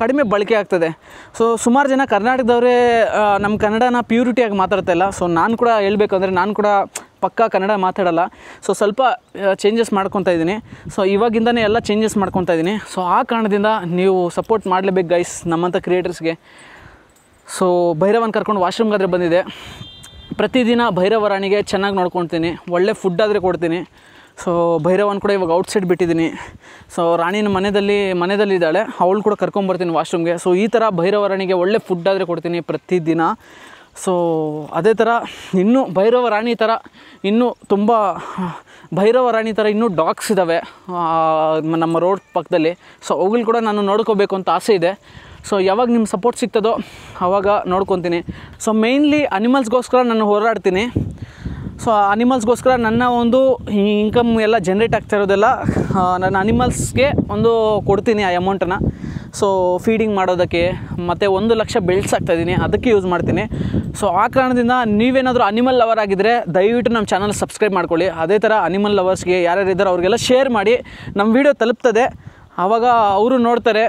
ಕಡಿಮೆ ಬಳಕೆ ಆಗ್ತದೆ. ಸೊ ಸುಮಾರು ಜನ ಕರ್ನಾಟಕದವರೇ ನಮ್ಮ ಕನ್ನಡನ ಪ್ಯೂರಿಟಿಯಾಗಿ ಮಾತಾಡ್ತಾ ಇಲ್ಲ. ಸೊ ನಾನು ಕೂಡ ಹೇಳ್ಬೇಕಂದ್ರೆ ನಾನು ಕೂಡ ಪಕ್ಕಾ ಕನ್ನಡ ಮಾತಾಡಲ್ಲ. ಸೊ ಸ್ವಲ್ಪ ಚೇಂಜಸ್ ಮಾಡ್ಕೊತಾ ಇದ್ದೀನಿ. ಸೊ ಇವಾಗಿಂದನೇ ಎಲ್ಲ ಚೇಂಜಸ್ ಮಾಡ್ಕೊತಾ ಇದ್ದೀನಿ. ಸೊ ಆ ಕಾರಣದಿಂದ ನೀವು ಸಪೋರ್ಟ್ ಮಾಡಲೇಬೇಕು ಗೈಸ್ ನಮ್ಮಂಥ ಕ್ರಿಯೇಟರ್ಸ್ಗೆ. ಸೊ ಭೈರವನ್ ಕರ್ಕೊಂಡು ವಾಶ್ರೂಮ್ಗಾದರೆ ಬಂದಿದೆ. ಪ್ರತಿದಿನ ಭೈರವ ರಾಣಿಗೆ ಚೆನ್ನಾಗಿ ನೋಡ್ಕೊಳ್ತೀನಿ, ಒಳ್ಳೆ ಫುಡ್ ಆದರೆ ಕೊಡ್ತೀನಿ. ಸೊ ಭೈರವನ್ ಕೂಡ ಇವಾಗ ಔಟ್ಸೈಡ್ ಬಿಟ್ಟಿದ್ದೀನಿ. ಸೊ ರಾಣಿನ ಮನೆಯಲ್ಲಿದ್ದಾಳೆ, ಅವಳು ಕೂಡ ಕರ್ಕೊಂಬರ್ತೀನಿ ವಾಶ್ರೂಮ್ಗೆ. ಸೊ ಈ ಥರ ಭೈರವ ರಾಣಿಗೆ ಒಳ್ಳೆ ಫುಡ್ ಆದರೆ ಕೊಡ್ತೀನಿ ಪ್ರತಿದಿನ. ಸೊ ಅದೇ ಥರ ಇನ್ನೂ ಭೈರವ ರಾಣಿ ಥರ ಇನ್ನೂ ತುಂಬ ಭೈರವ ರಾಣಿ ಥರ ಇನ್ನೂ ಡಾಗ್ಸ್ ಇದ್ದಾವೆ ನಮ್ಮ ರೋಡ್ ಪಕ್ಕದಲ್ಲಿ. ಸೊ ಅವುಗಳು ಕೂಡ ನಾನು ನೋಡ್ಕೋಬೇಕು ಅಂತ ಆಸೆ ಇದೆ. ಸೊ ಯಾವಾಗ ನಿಮ್ಮ ಸಪೋರ್ಟ್ ಸಿಗ್ತದೋ ಆವಾಗ ನೋಡ್ಕೊತೀನಿ. ಸೊ ಮೇಯ್ನ್ಲಿ ಅನಿಮಲ್ಸ್ಗೋಸ್ಕರ ನಾನು ಹೋರಾಡ್ತೀನಿ. ಸೊ ಅನಿಮಲ್ಸ್ಗೋಸ್ಕರ ನನ್ನ ಒಂದು ಇನ್ಕಮ್ ಎಲ್ಲ ಜನ್ರೇಟ್ ಆಗ್ತಾ ಇರೋದೆಲ್ಲ ನಾನು ಅನಿಮಲ್ಸ್ಗೆ ಒಂದು ಕೊಡ್ತೀನಿ ಆ ಅಮೌಂಟನ್ನು. ಸೊ ಫೀಡಿಂಗ್ ಮಾಡೋದಕ್ಕೆ ಮತ್ತು 1 ಲಕ್ಷ ಬೆಳೆಸಾಗ್ತಾಯಿದ್ದೀನಿ, ಅದಕ್ಕೆ ಯೂಸ್ ಮಾಡ್ತೀನಿ. ಸೊ ಆ ಕಾರಣದಿಂದ ನೀವೇನಾದರೂ ಅನಿಮಲ್ ಲವರ್ ಆಗಿದ್ದರೆ ದಯವಿಟ್ಟು ನಮ್ಮ ಚಾನಲ್ ಸಬ್ಸ್ಕ್ರೈಬ್ ಮಾಡ್ಕೊಳ್ಳಿ. ಅದೇ ಥರ ಅನಿಮಲ್ ಲವರ್ಸ್ಗೆ ಯಾರ್ಯಾರಿದ್ದಾರೆ ಅವ್ರಿಗೆಲ್ಲ ಶೇರ್ ಮಾಡಿ, ನಮ್ಮ ವಿಡಿಯೋ ತಲುಪ್ತದೆ. ಆವಾಗ ಅವರು ನೋಡ್ತಾರೆ.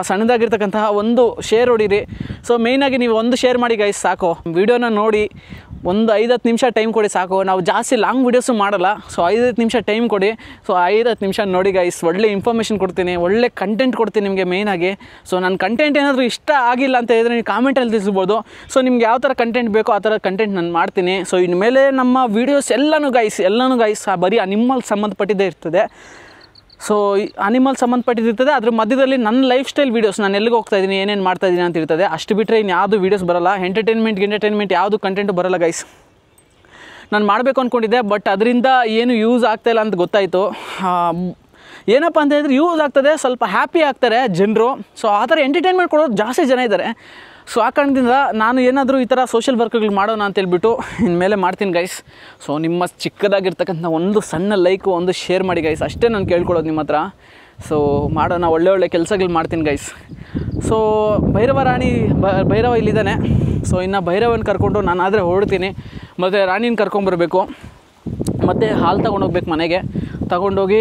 ಸಣ್ಣದಾಗಿರ್ತಕ್ಕಂತಹ ಒಂದು ಶೇರ್ ಹೊಡೀರಿ. ಸೊ ಮೇಯ್ನಾಗಿ ನೀವು ಒಂದು ಶೇರ್ ಮಾಡಿ ಗೈಸ್ ಸಾಕು. ವಿಡಿಯೋನ ನೋಡಿ ಒಂದು 5-10 ನಿಮಿಷ ಟೈಮ್ ಕೊಡಿ ಸಾಕು. ನಾವು ಜಾಸ್ತಿ ಲಾಂಗ್ ವೀಡಿಯೋಸು ಮಾಡಲ್ಲ. ಸೊ 5-10 ನಿಮಿಷ ಟೈಮ್ ಕೊಡಿ. ಸೊ 5-10 ನಿಮಿಷ ನೋಡಿ ಗೈಸ್, ಒಳ್ಳೆ ಇನ್ಫಾರ್ಮೇಷನ್ ಕೊಡ್ತೀನಿ, ಒಳ್ಳೆ ಕಂಟೆಂಟ್ ಕೊಡ್ತೀನಿ ನಿಮಗೆ ಮೇಯ್ನಾಗಿ. ಸೊ ನನ್ನ ಕಂಟೆಂಟ್ ಏನಾದರೂ ಇಷ್ಟ ಆಗಿಲ್ಲ ಅಂತ ಹೇಳಿದ್ರೆ ನೀವು ಕಾಮೆಂಟಲ್ಲಿ ತಿಳಿಸ್ಬೋದು. ಸೊ ನಿಮ್ಗೆ ಯಾವ ಥರ ಕಂಟೆಂಟ್ ಬೇಕೋ ಆ ಥರ ಕಂಟೆಂಟ್ ನಾನು ಮಾಡ್ತೀನಿ. ಸೊ ಇನ್ಮೇಲೆ ನಮ್ಮ ವೀಡಿಯೋಸ್ ಎಲ್ಲನೂ ಗೈಸ್ ಬರೀ ಅನಿಮಲ್ ಸಂಬಂಧಪಟ್ಟಿದ್ದೇ ಇರ್ತದೆ. ಸೊ ಅನಿಮಲ್ ಸಂಬಂಧಪಟ್ಟಿರ್ತದೆ. ಅದ್ರ ಮಧ್ಯದಲ್ಲಿ ನನ್ನ ಲೈಫ್ ಸ್ಟೈಲ್ ವೀಡಿಯೋಸ್, ನಾನು ಎಲ್ಲಿಗೆ ಹೋಗ್ತಾಯಿದ್ದೀನಿ, ಏನೇನು ಮಾಡ್ತಾಯಿದ್ದೀನಿ ಅಂತ ಇರ್ತದೆ. ಅಷ್ಟು ಬಿಟ್ಟರೆ ಇನ್ನು ಯಾವುದು ವೀಡಿಯೋಸ್ ಬರೋಲ್ಲ. ಎಂಟರ್ಟೈನ್ಮೆಂಟ್ ಯಾವುದು ಕಂಟೆಂಟು ಬರೋಲ್ಲ ಗೈಸ್. ನಾನು ಮಾಡಬೇಕು ಅಂದ್ಕೊಂಡಿದ್ದೆ, ಬಟ್ ಅದರಿಂದ ಏನು ಯೂಸ್ ಆಗ್ತಾಯಿಲ್ಲ ಅಂತ ಗೊತ್ತಾಯಿತು. ಏನಪ್ಪ ಅಂತ ಹೇಳಿದ್ರೆ ಯೂಸ್ ಆಗ್ತದೆ, ಸ್ವಲ್ಪ ಹ್ಯಾಪಿ ಆಗ್ತಾರೆ ಜನರು. ಸೊ ಆ ಥರ ಎಂಟರ್ಟೈನ್ಮೆಂಟ್ ಕೊಡೋದು ಜಾಸ್ತಿ ಜನ ಇದ್ದಾರೆ. ಸೊ ಆ ಕಾರಣದಿಂದ ನಾನು ಏನಾದರೂ ಈ ಥರ ಸೋಷಿಯಲ್ ವರ್ಕ್ಗಳು ಮಾಡೋಣ ಅಂತೇಳ್ಬಿಟ್ಟು ಇನ್ಮೇಲೆ ಮಾಡ್ತೀನಿ ಗೈಸ್. ಸೊ ನಿಮ್ಮ ಚಿಕ್ಕದಾಗಿರ್ತಕ್ಕಂಥ ಒಂದು ಸಣ್ಣ ಲೈಕು, ಒಂದು ಶೇರ್ ಮಾಡಿ ಗೈಸ್, ಅಷ್ಟೇ ನಾನು ಕೇಳ್ಕೊಳ್ಳೋದು ನಿಮ್ಮ ಹತ್ರ. ಸೊ ಮಾಡೋಣ, ಒಳ್ಳೆ ಕೆಲಸಗಳು ಮಾಡ್ತೀನಿ ಗೈಸ್. ಸೊ ಭೈರವ ಇಲ್ಲಿದ್ದಾನೆ. ಸೊ ಇನ್ನು ಭೈರವನ ಕರ್ಕೊಂಡು ನಾನಾದರೆ ಹೊರಡ್ತೀನಿ. ಮತ್ತು ರಾಣಿನ ಕರ್ಕೊಂಬರ್ಬೇಕು. ಮತ್ತು ಹಾಲು ತೊಗೊಂಡೋಗ್ಬೇಕು ಮನೆಗೆ. ತಗೊಂಡೋಗಿ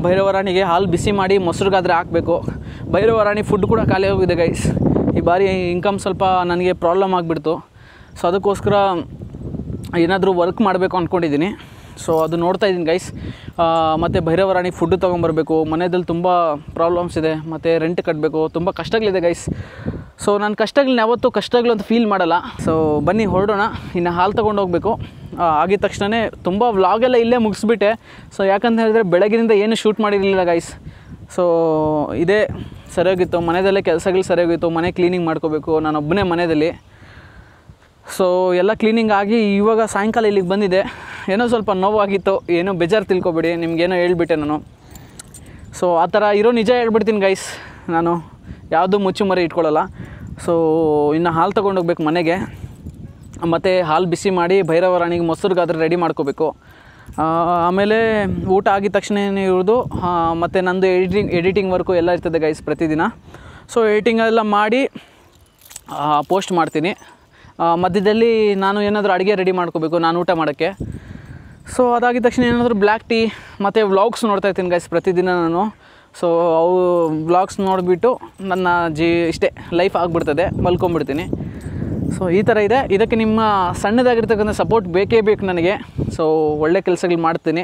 ಭೈರವ ರಾಣಿಗೆ ಹಾಲು ಬಿಸಿ ಮಾಡಿ ಮೊಸರುಗಾದರೆ ಹಾಕಬೇಕು. ಭೈರವ ರಾಣಿ ಫುಡ್ ಕೂಡ ಖಾಲಿ ಹೋಗಿದೆ ಗೈಸ್. ಈ ಬಾರಿ ಇನ್ಕಮ್ ಸ್ವಲ್ಪ ನನಗೆ ಪ್ರಾಬ್ಲಮ್ ಆಗಿಬಿಡ್ತು. ಸೊ ಅದಕ್ಕೋಸ್ಕರ ಏನಾದರೂ ವರ್ಕ್ ಮಾಡಬೇಕು ಅಂದ್ಕೊಂಡಿದ್ದೀನಿ. ಸೊ ಅದು ನೋಡ್ತಾ ಇದ್ದೀನಿ ಗೈಸ್. ಮತ್ತು ಭೈರವ ರಾಣಿ ಫುಡ್ ತೊಗೊಂಬರ್ಬೇಕು. ಮನೆಯಲ್ಲಿ ತುಂಬ ಪ್ರಾಬ್ಲಮ್ಸ್ ಇದೆ, ಮತ್ತು ರೆಂಟ್ ಕಟ್ಟಬೇಕು, ತುಂಬ ಕಷ್ಟಗಳಿದೆ ಗೈಸ್. ಸೊ ನಾನು ಕಷ್ಟಗಳನ್ನ ಯಾವತ್ತೂ ಕಷ್ಟಗಳು ಅಂತ ಫೀಲ್ ಮಾಡಲ್ಲ. ಸೊ ಬನ್ನಿ ಹೊರಡೋಣ. ಇನ್ನು ಹಾಲು ತೊಗೊಂಡೋಗ್ಬೇಕು. ಆಗಿದ ತಕ್ಷಣವೇ ತುಂಬ ವ್ಲಾಗೆಲ್ಲ ಇಲ್ಲೇ ಮುಗಿಸ್ಬಿಟ್ಟೆ. ಸೊ ಯಾಕಂತ ಹೇಳಿದ್ರೆ ಬೆಳಗಿನಿಂದ ಏನು ಶೂಟ್ ಮಾಡಿರಲಿಲ್ಲ ಗೈಸ್. ಸೊ ಇದೇ ಸರಿಯಾಗಿತ್ತು, ಮನೆಯಲ್ಲೇ ಕೆಲಸಗಳು ಸರಿಯಾಗಿತ್ತು. ಮನೆ ಕ್ಲೀನಿಂಗ್ ಮಾಡ್ಕೋಬೇಕು, ನಾನೊಬ್ಬನೇ ಮನೆಯಲ್ಲಿ. ಸೊ ಎಲ್ಲ ಕ್ಲೀನಿಂಗ್ ಆಗಿ ಇವಾಗ ಸಾಯಂಕಾಲ ಇಲ್ಲಿಗೆ ಬಂದಿದೆ. ಏನೋ ಸ್ವಲ್ಪ ನೋವಾಗಿತ್ತು, ಏನೋ ಬೇಜಾರು ತಿಳ್ಕೊಬೇಡಿ, ನಿಮಗೇನೋ ಹೇಳ್ಬಿಟ್ಟೆ ನಾನು. ಸೊ ಆ ಥರ ಇರೋ ನಿಜ ಹೇಳ್ಬಿಡ್ತೀನಿ ಗೈಸ್, ನಾನು ಯಾವುದೂ ಮುಚ್ಚುಮರೆ ಇಟ್ಕೊಳ್ಳಲ್ಲ. ಸೊ ಇನ್ನು ಹಾಲು ತೊಗೊಂಡೋಗ್ಬೇಕು ಮನೆಗೆ. ಮತ್ತು ಹಾಲು ಬಿಸಿ ಮಾಡಿ ಭೈರವ ರಾಣಿಗೆ ಮೊಸರುಗಾದ್ರೆ ರೆಡಿ ಮಾಡ್ಕೋಬೇಕು. ಆಮೇಲೆ ಊಟ ಆಗಿದ ತಕ್ಷಣ ಇರೋದು. ಮತ್ತು ನಂದು ಎಡಿಟಿಂಗ್ ವರ್ಕು ಎಲ್ಲ ಇರ್ತದೆ ಗೈಸ್ ಪ್ರತಿದಿನ. ಸೊ ಎಡಿಟಿಂಗ್ ಎಲ್ಲ ಮಾಡಿ ಪೋಸ್ಟ್ ಮಾಡ್ತೀನಿ. ಮಧ್ಯದಲ್ಲಿ ನಾನು ಏನಾದರೂ ಅಡುಗೆ ರೆಡಿ ಮಾಡ್ಕೋಬೇಕು ನಾನು ಊಟ ಮಾಡೋಕ್ಕೆ. ಸೊ ಅದಾಗಿದ ತಕ್ಷಣ ಏನಾದರೂ ಬ್ಲ್ಯಾಕ್ ಟೀ ಮತ್ತು ವ್ಲಾಗ್ಸ್ ನೋಡ್ತಾಯಿರ್ತೀನಿ ಗೈಸ್ ಪ್ರತಿದಿನ ನಾನು. ಸೊ ಅವು ವ್ಲಾಗ್ಸ್ ನೋಡಿಬಿಟ್ಟು ನನ್ನ ಇಷ್ಟೇ ಲೈಫ್ ಆಗಿಬಿಡ್ತದೆ, ಮಲ್ಕೊಂಬಿಡ್ತೀನಿ. ಸೊ ಈ ಥರ ಇದೆ. ಇದಕ್ಕೆ ನಿಮ್ಮ ಸಣ್ಣದಾಗಿರ್ತಕ್ಕಂಥ ಸಪೋರ್ಟ್ ಬೇಕೇ ಬೇಕು ನನಗೆ. ಸೊ ಒಳ್ಳೆ ಕೆಲಸಗಳು ಮಾಡ್ತೀನಿ.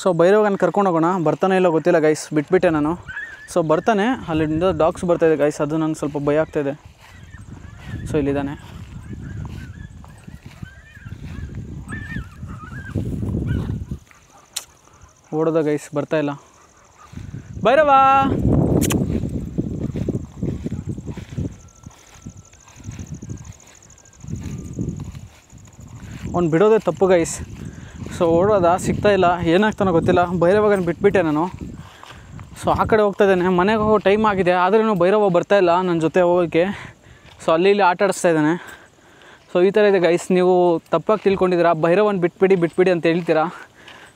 ಸೊ ಭೈರವನ ಕರ್ಕೊಂಡು ಹೋಗೋಣ. ಬರ್ತಾನೆ ಇಲ್ಲ ಗೊತ್ತಿಲ್ಲ ಗೈಸ್, ಬಿಟ್ಬಿಟ್ಟೆ ನಾನು. ಸೊ ಬರ್ತಾನೆ, ಅಲ್ಲಿಂದ ಡಾಗ್ಸ್ ಬರ್ತಾಯಿದೆ ಗೈಸ್, ಅದು ನನಗೆ ಸ್ವಲ್ಪ ಭಯ ಆಗ್ತಾಯಿದೆ. ಸೊ ಇಲ್ಲಿದ್ದಾನೆ. ಓಡೋದ ಗೈಸ್, ಬರ್ತಾಯಿಲ್ಲ ಭೈರವ. ಅವ್ನು ಬಿಡೋದೇ ತಪ್ಪು ಗೈಸ್. ಸೊ ಓಡೋದ ಸಿಗ್ತಾಯಿಲ್ಲ, ಏನಾಗ್ತಾನೋ ಗೊತ್ತಿಲ್ಲ. ಭೈರವಗನ ಬಿಟ್ಬಿಟ್ಟೆ ನಾನು. ಸೊ ಆ ಕಡೆ ಹೋಗ್ತಾಯಿದ್ದಾನೆ, ಮನೆಗೆ ಹೋಗೋ ಟೈಮ್ ಆಗಿದೆ. ಆದ್ರೂ ಭೈರವ ಬರ್ತಾಯಿಲ್ಲ ನನ್ನ ಜೊತೆ ಹೋಗೋಕ್ಕೆ. ಸೊ ಅಲ್ಲಿ ಆಟ ಆಡಿಸ್ತಾ ಇದ್ದಾನೆ. ಸೊ ಈ ಥರ ಇದೆ ಗೈಸ್. ನೀವು ತಪ್ಪಾಗಿ ತಿಳ್ಕೊಂಡಿದ್ದೀರಾ, ಭೈರವನ ಬಿಟ್ಬಿಡಿ ಅಂತ ಹೇಳ್ತೀರಾ.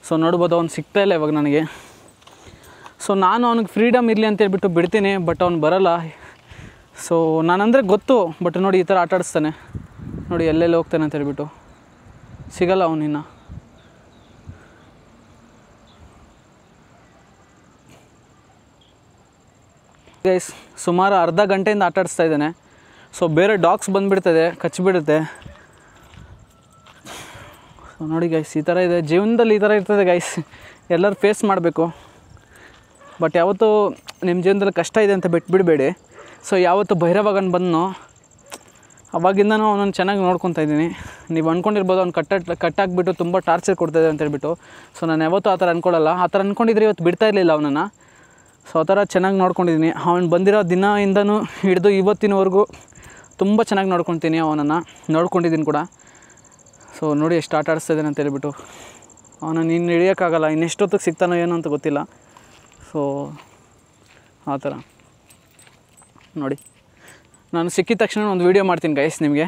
ಸೊ ನೋಡ್ಬೋದು, ಅವ್ನು ಸಿಗ್ತಾಯಿಲ್ಲ ಇವಾಗ ನನಗೆ. ಸೊ ನಾನು ಅವ್ನಿಗೆ ಫ್ರೀಡಮ್ ಇರಲಿ ಅಂತ ಹೇಳ್ಬಿಟ್ಟು ಬಿಡ್ತೀನಿ, ಬಟ್ ಅವ್ನು ಬರೋಲ್ಲ. ಸೊ ನಾನಂದರೆ ಗೊತ್ತು, ಬಟ್ ನೋಡಿ ಈ ಥರ ಆಟ ಆಡಿಸ್ತಾನೆ ನೋಡಿ, ಎಲ್ಲೆಲ್ಲಿ ಹೋಗ್ತಾನೆ ಅಂತ ಹೇಳ್ಬಿಟ್ಟು. ಸಿಗಲ್ಲ ಅವನಿನ್ನ. ಗೈಸ್ ಸುಮಾರು ಅರ್ಧ ಗಂಟೆಯಿಂದ ಆಟ ಆಡಿಸ್ತಾ ಇದ್ದಾನೆ. ಸೊ ಬೇರೆ ಡಾಗ್ಸ್ ಬಂದುಬಿಡ್ತದೆ, ಕಚ್ಚಿಬಿಡುತ್ತೆ. ಸೊ ನೋಡಿ ಗೈಸ್, ಈ ಥರ ಇದೆ ಜೀವನದಲ್ಲಿ, ಈ ಥರ ಇರ್ತದೆ ಗೈಸ್, ಎಲ್ಲರೂ ಫೇಸ್ ಮಾಡಬೇಕು. ಬಟ್ ಯಾವತ್ತೂ ನಿಮ್ಮ ಜೀವನದಲ್ಲಿ ಕಷ್ಟ ಇದೆ ಅಂತ ಬಿಟ್ಬಿಡಬೇಡಿ. ಸೊ ಯಾವತ್ತು ಭೈರವಾಗನ್ ಬಂದನೋ ಅವಾಗಿಂದನೂ ಅವನನ್ನು ಚೆನ್ನಾಗಿ ನೋಡ್ಕೊತಾ ಇದ್ದೀನಿ. ನೀವು ಅಂದ್ಕೊಂಡಿರ್ಬೋದು ಅವ್ನು ಕಟ್ಟಾಗಿಬಿಟ್ಟು ತುಂಬ ಟಾರ್ಚರ್ ಕೊಡ್ತಾಯಿದೆ ಅಂತ ಹೇಳ್ಬಿಟ್ಟು. ಸೊ ನಾನು ಯಾವತ್ತೂ ಆ ಥರ ಅಂದ್ಕೊಳ್ಳಲ್ಲ. ಆ ಥರ ಅಂದ್ಕೊಂಡಿದ್ರೆ ಇವತ್ತು ಬಿಡ್ತಾ ಇರಲಿಲ್ಲ ಅವನನ್ನು. ಸೊ ಆ ಥರ ಚೆನ್ನಾಗಿ ನೋಡ್ಕೊಂಡಿದ್ದೀನಿ. ಅವನು ಬಂದಿರೋ ದಿನದಿಂದನೂ ಹಿಡಿದು ಇವತ್ತಿನವರೆಗೂ ತುಂಬ ಚೆನ್ನಾಗಿ ನೋಡ್ಕೊತೀನಿ, ಅವನನ್ನು ನೋಡ್ಕೊಂಡಿದ್ದೀನಿ ಕೂಡ. ಸೊ ನೋಡಿ ಎಷ್ಟು ಆಟ ಆಡಿಸ್ತಾ ಇದ್ದಾನೆ ಅಂತ ಹೇಳ್ಬಿಟ್ಟು. ಅವನನ್ನು ಇನ್ನು ಹಿಡಿಯೋಕ್ಕಾಗಲ್ಲ, ಇನ್ನೆಷ್ಟೊತ್ತಿಗೆ ಸಿಗ್ತಾನೋ ಏನೋ ಅಂತ ಗೊತ್ತಿಲ್ಲ. ಸೊ ಆ ಥರ ನೋಡಿ, ನಾನು ಸಿಕ್ಕಿದ ತಕ್ಷಣ ಒಂದು ವೀಡಿಯೋ ಮಾಡ್ತೀನಿ ಗೈಸ್ ನಿಮಗೆ.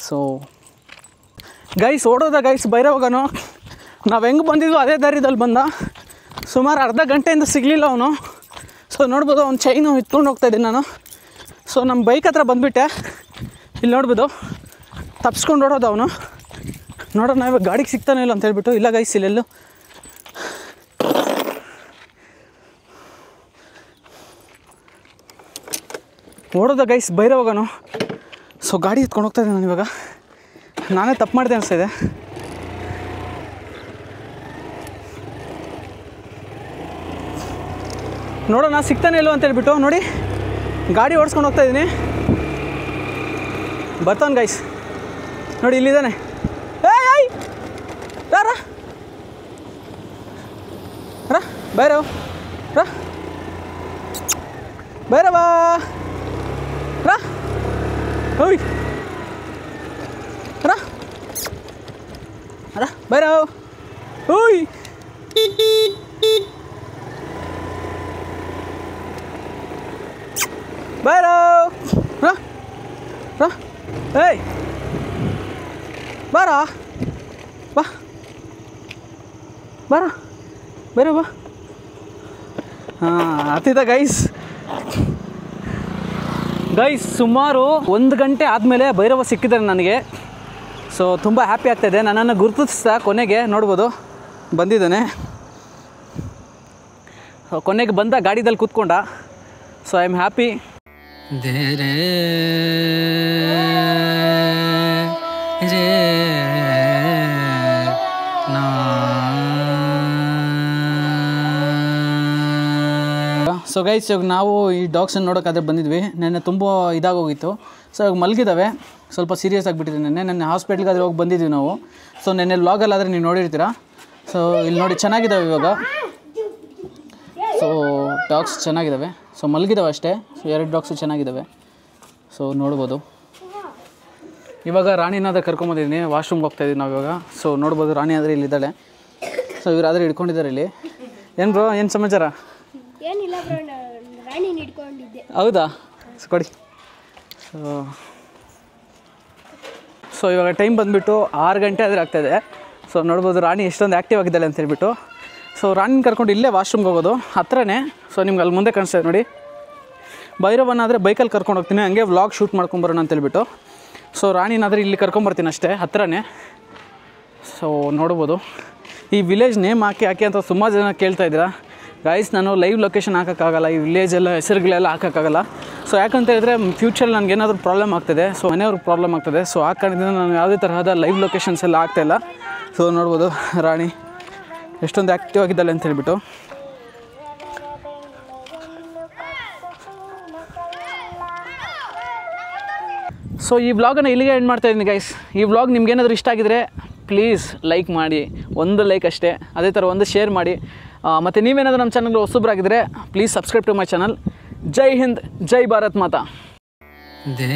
ಸೊ ಗೈಸ್ ಓಡೋದ ಗೈಸ್ ಭೈರವಾಗನು. ನಾವು ಹೆಂಗೆ ಬಂದಿದ್ವು ಅದೇ ದಾರಿದಲ್ಲಿ ಬಂದ. ಸುಮಾರು ಅರ್ಧ ಗಂಟೆಯಿಂದ ಸಿಗಲಿಲ್ಲ ಅವನು. ಸೊ ನೋಡ್ಬೋದು, ಅವ್ನು ಚೈನು ಎತ್ಕೊಂಡು ಹೋಗ್ತಾಯಿದ್ದೀನಿ ನಾನು. ಸೊ ನಮ್ಮ ಬೈಕ್ ಹತ್ರ ಬಂದುಬಿಟ್ಟೆ. ಇಲ್ಲಿ ನೋಡ್ಬೋದು ತಪ್ಸ್ಕೊಂಡು ಓಡೋದು ಅವನು. ನೋಡೋಣ ಇವಾಗ ಗಾಡಿಗೆ ಸಿಗ್ತಾನೆ ಇಲ್ಲ ಅಂತ ಹೇಳ್ಬಿಟ್ಟು. ಇಲ್ಲ ಗೈಸ್, ಇಲ್ಲೆಲ್ಲೂ ಓಡೋದ ಗೈಸ್ ಭೈರವಾಗನು. ಸೊ ಗಾಡಿ ಎತ್ಕೊಂಡು ಹೋಗ್ತಾಯಿದ್ದೆ ನಾನು ಇವಾಗ. ನಾನೇ ತಪ್ಪು ಮಾಡಿದೆ ಅನಿಸ್ತಾಯಿದೆ. ನೋಡೋಣ ಸಿಗ್ತಾನೆ ಇಲ್ಲೋ ಅಂತ ಹೇಳ್ಬಿಟ್ಟು. ನೋಡಿ ಗಾಡಿ ಓಡಿಸ್ಕೊಂಡು ಹೋಗ್ತಾಯಿದ್ದೀನಿ. ಬರ್ತಾನೆ ಗೈಸ್, ನೋಡಿ ಇಲ್ಲಿದ್ದಾನೆ. ಏಯ್ ರಾ ರಾ ಭೈರವ್, ರಾ ಭೈರವ, ರಾ ಓಯ್ ರಾ ರಾ ಭೈರವ್, ಓಯ್ ಭೈರವ್, ರಾ ರಾ ಏಯ್ ಬಾರ ಬಾ ಬಾರ ಭೈರವ್ ಬಾ. ಹಾಂ ಹತ್ತಿದ ಗೈಸ್. ಸುಮಾರು 1 ಗಂಟೆ ಆದಮೇಲೆ ಭೈರವ ಸಿಕ್ಕಿದ್ದಾರೆ ನನಗೆ. ಸೊ ತುಂಬ ಹ್ಯಾಪಿ ಆಗ್ತಾಯಿದೆ. ನನ್ನನ್ನು ಗುರುತಿಸ್ತಾ ಕೊನೆಗೆ ನೋಡ್ಬೋದು ಬಂದಿದ್ದಾನೆ. ಕೊನೆಗೆ ಬಂದ ಗಾಡಿದಲ್ಲಿ ಕೂತ್ಕೊಂಡ. So I am happy. So guys, ಇವಾಗ ನಾವು ಈ ಡಾಗ್ಸನ್ನು ನೋಡೋಕ್ಕಾದ್ರೆ ಬಂದಿದ್ವಿ. ನೆನ್ನೆ ತುಂಬ ಇದಾಗೋಗಿತ್ತು. ಸೊ ಇವಾಗ ಮಲಗಿದ್ದಾವೆ, ಸ್ವಲ್ಪ ಸೀರಿಯಸ್ ಆಗಿಬಿಟ್ಟಿದೆ. ನೆನ್ನೆ ಹಾಸ್ಪಿಟ್ಲಿಗಾದ್ರೆ ಹೋಗಿ ಬಂದಿದ್ವಿ ನಾವು. ಸೊ ನೆನ್ನೆ ವ್ಲಾಗಲ್ಲಾದರೆ ನೀವು ನೋಡಿರ್ತೀರ. ಸೊ ಇಲ್ಲಿ ನೋಡಿ ಚೆನ್ನಾಗಿದ್ದಾವೆ ಇವಾಗ. ಸೊ ಡಾಗ್ಸ್ ಚೆನ್ನಾಗಿದ್ದಾವೆ. ಸೊ ಮಲಗಿದ್ದಾವೆ ಅಷ್ಟೇ. ಸೊ 2 ಡಾಗ್ಸು ಚೆನ್ನಾಗಿದ್ದಾವೆ. ಸೊ ನೋಡ್ಬೋದು. ಇವಾಗ ರಾಣಿನಾದ್ರೆ ಕರ್ಕೊಂಬಂದಿದ್ದೀನಿ. ವಾಶ್ರೂಮ್ಗೆ ಹೋಗ್ತಾಯಿದ್ದೀವಿ ನಾವು ಇವಾಗ. ಸೊ ನೋಡ್ಬೋದು ರಾಣಿ ಆದರೆ ಇಲ್ಲಿದ್ದಾಳೆ. ಸೊ ಇವರಾದರೆ ಹಿಡ್ಕೊಂಡಿದ್ದಾರೆ ಇಲ್ಲಿ. ಏನು ಬ್ರೋ, ಏನು ಸಮಾಚಾರ? ಏನಿಲ್ಲ ಬ್ರೋ, ರಾಣಿ ಹಿಡ್ಕೊಂಡಿದ್ದೆ. ಹೌದಾ? ಕೊಡಿ. ಸೊ ಇವಾಗ ಟೈಮ್ ಬಂದುಬಿಟ್ಟು 6 ಗಂಟೆ ಆದರೆ ಆಗ್ತಾಯಿದೆ. ಸೊ ನೋಡ್ಬೋದು ರಾಣಿ ಎಷ್ಟೊಂದು ಆ್ಯಕ್ಟಿವ್ ಆಗಿದ್ದಾಳೆ ಅಂತ ಹೇಳ್ಬಿಟ್ಟು. ಸೊ ರಾಣಿನ ಕರ್ಕೊಂಡು ಇಲ್ಲೇ ವಾಶ್ರೂಮ್ಗೆ ಹೋಗೋದು ಹತ್ರನೇ. ಸೊ ನಿಮ್ಗೆ ಅಲ್ಲಿ ಮುಂದೆ ಕಾಣಿಸ್ತಾಯಿದೆ ನೋಡಿ. ಭೈರವನಾದರೆ ಬೈಕಲ್ಲಿ ಕರ್ಕೊಂಡು ಹೋಗ್ತೀನಿ, ಹಂಗೆ ವ್ಲಾಗ್ ಶೂಟ್ ಮಾಡ್ಕೊಂಬರೋಣ ಅಂತೇಳ್ಬಿಟ್ಟು. ಸೊ ರಾಣಿನಾದರೆ ಇಲ್ಲಿ ಕರ್ಕೊಂಬರ್ತೀನಿ ಅಷ್ಟೇ, ಹತ್ರನೇ. ಸೊ ನೋಡ್ಬೋದು. ಈ ವಿಲೇಜ್ ನೇಮ್ ಹಾಕಿ ಅಂತ ಸುಮಾರು ಜನ ಕೇಳ್ತಾಯಿದ್ದೀರಾ ಗೈಸ್. ನಾನು ಲೈವ್ ಲೊಕೇಶನ್ ಹಾಕೋಕ್ಕಾಗಲ್ಲ, ಈ ವಿಲೇಜೆಲ್ಲ ಹೆಸರುಗಳೆಲ್ಲ ಹಾಕೋಕ್ಕಾಗಲ್ಲ. ಸೊ ಯಾಕಂತ ಹೇಳಿದ್ರೆ ಫ್ಯೂಚರಲ್ಲಿ ನನಗೇನಾದರೂ ಪ್ರಾಬ್ಲಮ್ ಆಗ್ತದೆ. ಸೊ ಮನೆಯವ್ರಿಗೆ ಪ್ರಾಬ್ಲಮ್ ಆಗ್ತದೆ. ಸೊ ಆ ಕಾರಣದಿಂದ ನಾನು ಯಾವುದೇ ತರಹದ ಲೈವ್ ಲೊಕೇಶನ್ಸ್ ಎಲ್ಲ ಆಗ್ತಾಯಿಲ್ಲ. ಸೊ ನೋಡ್ಬೋದು ರಾಣಿ ಎಷ್ಟೊಂದು ಆ್ಯಕ್ಟಿವ್ ಆಗಿದ್ದಾಳೆ ಅಂತ ಹೇಳ್ಬಿಟ್ಟು. ಸೊ ಈ ವ್ಲಾಗನ್ನು ಇಲ್ಲಿಗೆ ಎಂಡ್ ಮಾಡ್ತಾಯಿದ್ದೀನಿ ಗೈಸ್. ಈ ವ್ಲಾಗ್ ನಿಮ್ಗೇನಾದರೂ ಇಷ್ಟ ಆಗಿದರೆ ಪ್ಲೀಸ್ ಲೈಕ್ ಮಾಡಿ, 1 ಲೈಕ್ ಅಷ್ಟೇ. ಅದೇ ಥರ 1 ಶೇರ್ ಮಾಡಿ. ಮತ್ತು ನೀವೇನಾದರೂ ನಮ್ಮ ಚಾನಲ್ಗೆ ಹೊಸಬ್ರಾಗಿದ್ದರೆ please subscribe to my channel. ಜೈ ಹಿಂದ್, ಜೈ ಭಾರತ್ ಮಾತಾ. ದೇ